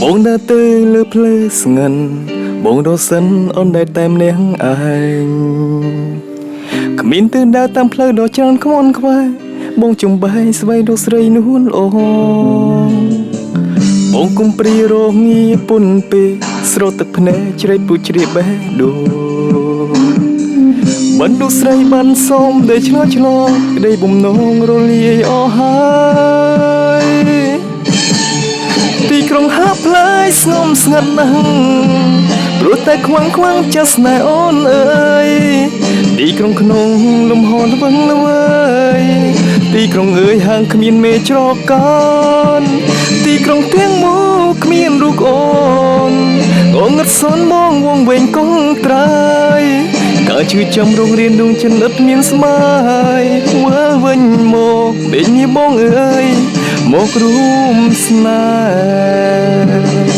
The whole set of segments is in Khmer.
Bông đã tươi lướt lê ngân bông đồ sân ôn đại tem nén anh Khmin tư đa tam plơ đồ chan come on quay bông chung bay svay đồ srei nuôn ong bông cung pri ro nghi pun pe sro tập phne chrei pu chrei bé đồ bắn đồ srei ban som để chlo đây bông nong ro li o haiទីក្រុងហាប់ឡាយស្ងំស្ងាត់ណាស់ព្រោះតែខ្វាំងចាស់ណែអូនអើយទីក្រុងក្នុងលំហល្វឹងល្វើយទីក្រុងអើយហាងគ្មានមេច្រកនទីក្រុងទាំងមូលគ្មានរូបអូនងងឹតសនបងវងវែងកងត្រើយកើឈឺចាំរងរៀនដួងចិនឥតមានស្មាយវើវិញមកដេញនេះបងអើយមករួមស្នេ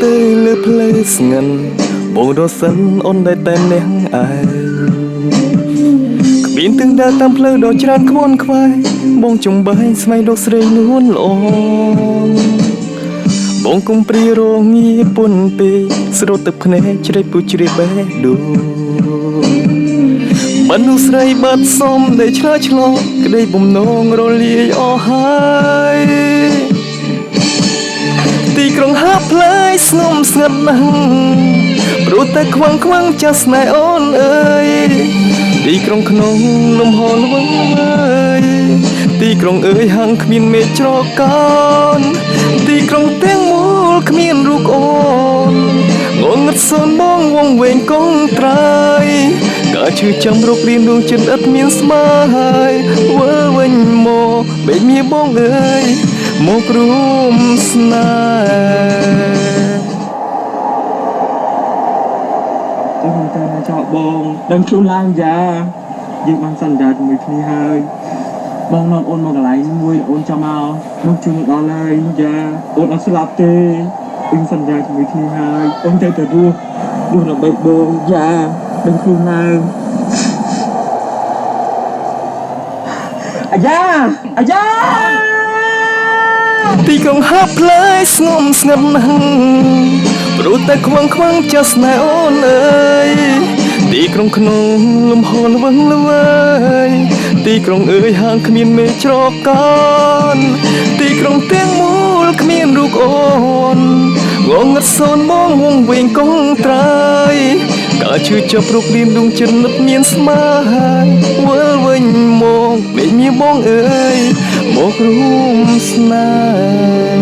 ទៅលើផ្លូវស្ងាត់បងរសិនអូនដែលតែនះឯងគ្មានទាំងដើរតាមផ្លូវដ៏ច្រើនខ្វន់ខ្វាយបងចង់បែងស្មៃលោកស្រីនួនល្អបងគុំព្រីរងាពុនពេស្រត់ទឹកភ្នែកជ្រៃពុជ្រាបេះដូងបាននោះស្រីបាត់សំដែលឆ្លោក្តីបំណងរលាយអស់ហើយទីក្រុងហាប់ផ្លែស្ងំស្ងាត់ណាស់ព្រោះតែខ្វាំងចាស់ណែអូនអើយទីក្រុងក្នុងលំហល្វឹងអើយទីក្រុងអើយហាងគ្មានមេច្រកនទីក្រុងទាំងមូលគ្មានរូបអូនងងឹតសនបងវងវែងកងត្រើយកើឈឺចាំរករៀនដួងចិនឥតមានស្មាយវើវិញមកបេញមាបងអើយមករួមស្នេហ៍អូនតែចោលបងដឹងខ្លួនឡើងយ៉ាយើងបានសន្យាជាមួយគ្នាហើយបងនាំអូនមកកន្លែងមួយអូនចាំមកជួយដល់ហើយយ៉ាអូនអត់ស្លាប់ទេយើងសន្យាជាមួយគ្នាហើយអូនទៅរស់ដើម្បីបងយ៉ាដឹងខ្លួនឡើងអាយ៉ាទីក្រុងហាប់ផ្លែស្ងំស្ងាត់ណាស់ព្រោះតែខ្វាំងចាស់ណែអូនអើយទីក្រុងក្នុងលំហល្វឹងល្វើយទីក្រុងអើយហាងគ្មានមេច្រកនទីក្រុងទាំងមូលគ្មានរូបអូនងងឹតសូនបងវងវែងកងត្រើយកើឈឺចាប់រុករៀនដួងចិននឹកមានស្មាយវើវិញមកលេងមានបងអើយមករួមស្នេហ៍